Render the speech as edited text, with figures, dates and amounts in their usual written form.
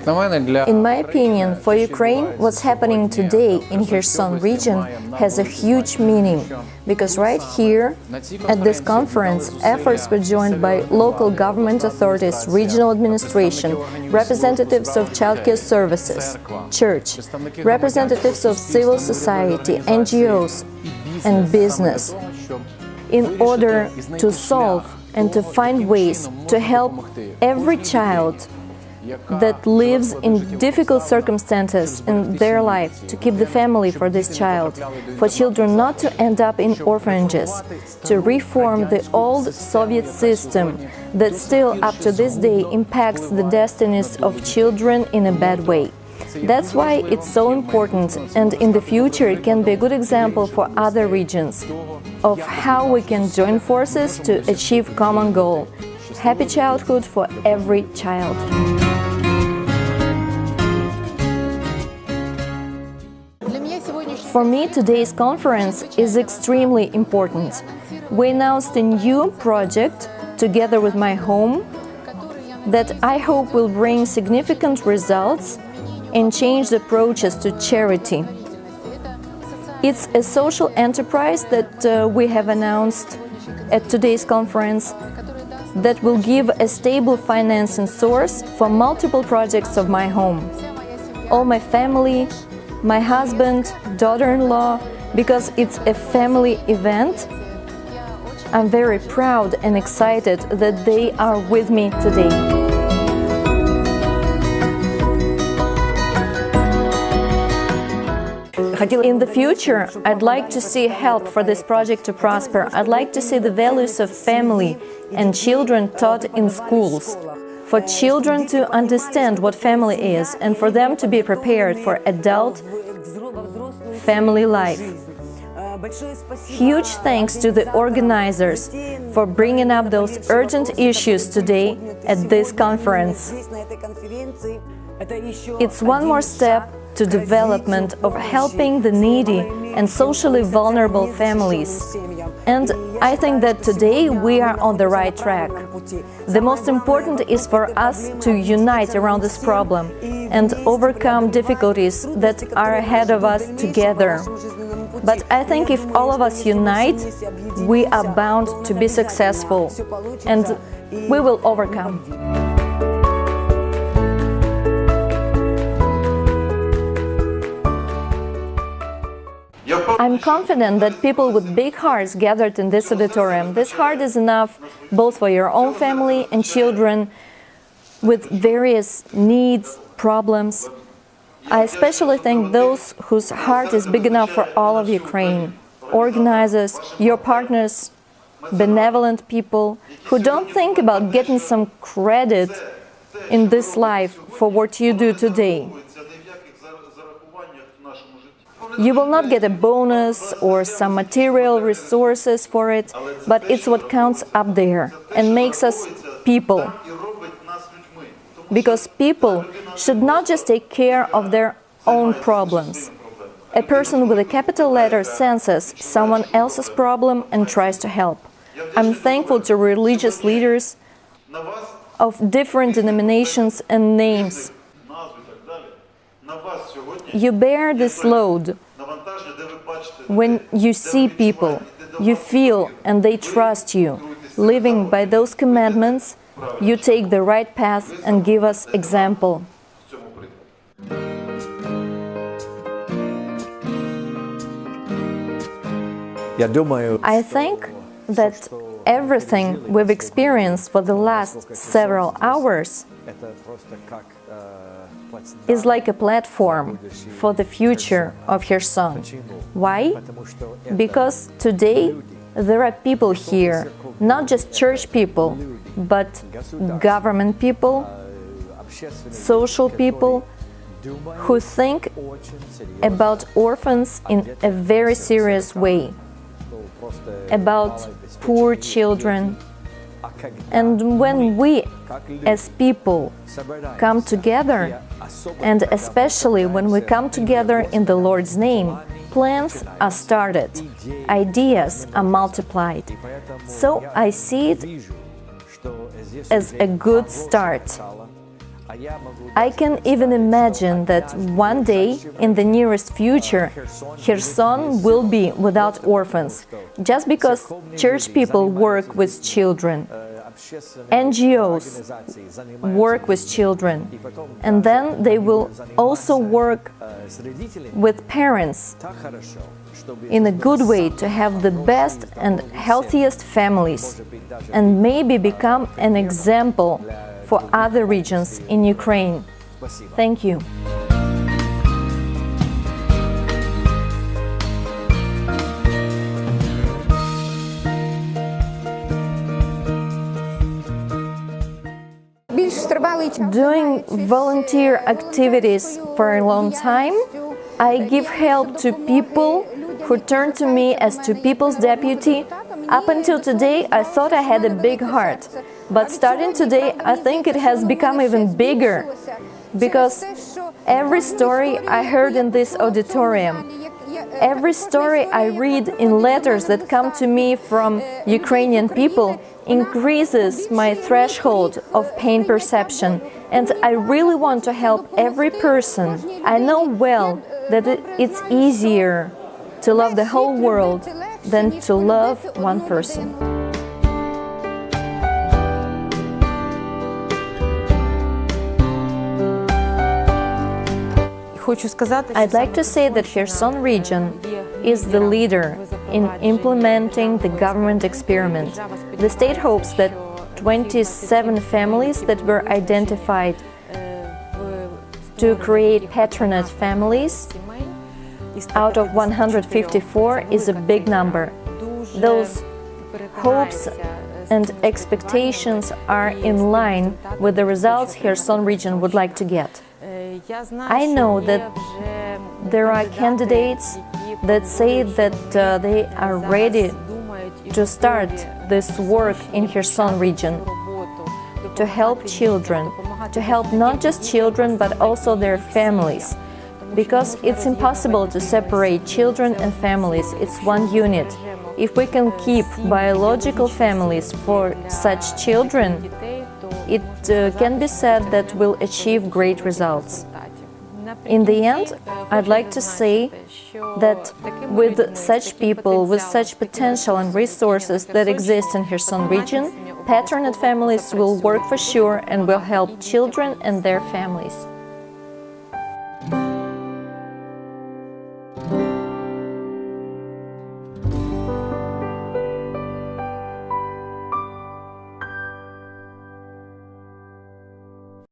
In my opinion, for Ukraine, what's happening today in Kherson region has a huge meaning, because right here, at this conference, efforts were joined by local government authorities, regional administration, representatives of childcare services, church, representatives of civil society, NGOs, and business, in order to solve and to find ways to help every child that lives in difficult circumstances in their life, to keep the family for this child, for children not to end up in orphanages, to reform the old Soviet system that still up to this day impacts the destinies of children in a bad way. That's why it's so important, and in the future it can be a good example for other regions of how we can join forces to achieve common goal: happy childhood for every child. For me, today's conference is extremely important. We announced a new project together with my home that I hope will bring significant results and change the approaches to charity. It's a social enterprise that we have announced at today's conference that will give a stable financing source for multiple projects of my home. All my family, my husband, daughter-in-law, because it's a family event. I'm very proud and excited that they are with me today. In the future, I'd like to see help for this project to prosper. I'd like to see the values of family and children taught in schools, for children to understand what family is and for them to be prepared for adult family life. Huge thanks to the organizers for bringing up those urgent issues today at this conference. It's one more step to development of helping the needy and socially vulnerable families. And I think that today we are on the right track. The most important is for us to unite around this problem and overcome difficulties that are ahead of us together. But I think if all of us unite, we are bound to be successful, and we will overcome. I'm confident that people with big hearts gathered in this auditorium. This heart is enough both for your own family and children with various needs, problems. I especially thank those whose heart is big enough for all of Ukraine. Organizers, your partners, benevolent people who don't think about getting some credit in this life for what you do today. You will not get a bonus or some material resources for it, but it's what counts up there and makes us people. Because people should not just take care of their own problems. A person with a capital letter senses someone else's problem and tries to help. I'm thankful to religious leaders of different denominations and names. You bear this load. When you see people, you feel and they trust you. Living by those commandments, you take the right path and give us example. I think that everything we've experienced for the last several hours is like a platform for the future of Kherson. Why? Because today there are people here, not just church people, but government people, social people, who think about orphans in a very serious way, about poor children. And when we, as people, come together, and especially when we come together in the Lord's name, plans are started, ideas are multiplied. So I see it as a good start. I can even imagine that one day, in the nearest future, Kherson will be without orphans, just because church people work with children, NGOs work with children, and then they will also work with parents in a good way to have the best and healthiest families, and maybe become an example for other regions in Ukraine. Thank you. Doing volunteer activities for a long time, I give help to people who turn to me as to people's deputy. Up until today, I thought I had a big heart, but starting today, I think it has become even bigger, because every story I heard in this auditorium, every story I read in letters that come to me from Ukrainian people increases my threshold of pain perception, and I really want to help every person. I know well that it's easier to love the whole world than to love one person. I'd like to say that Kherson region is the leader in implementing the government experiment. The state hopes that 27 families that were identified to create patronage families out of 154 is a big number. Those hopes and expectations are in line with the results Kherson region would like to get. I know that there are candidates that say that they are ready to start this work in Kherson region, to help children, to help not just children but also their families, because it's impossible to separate children and families. It's one unit. If we can keep biological families for such children, it can be said that we'll achieve great results. In the end, I'd like to say that with such people, with such potential and resources that exist in Kherson region, patronage families will work for sure and will help children and their families.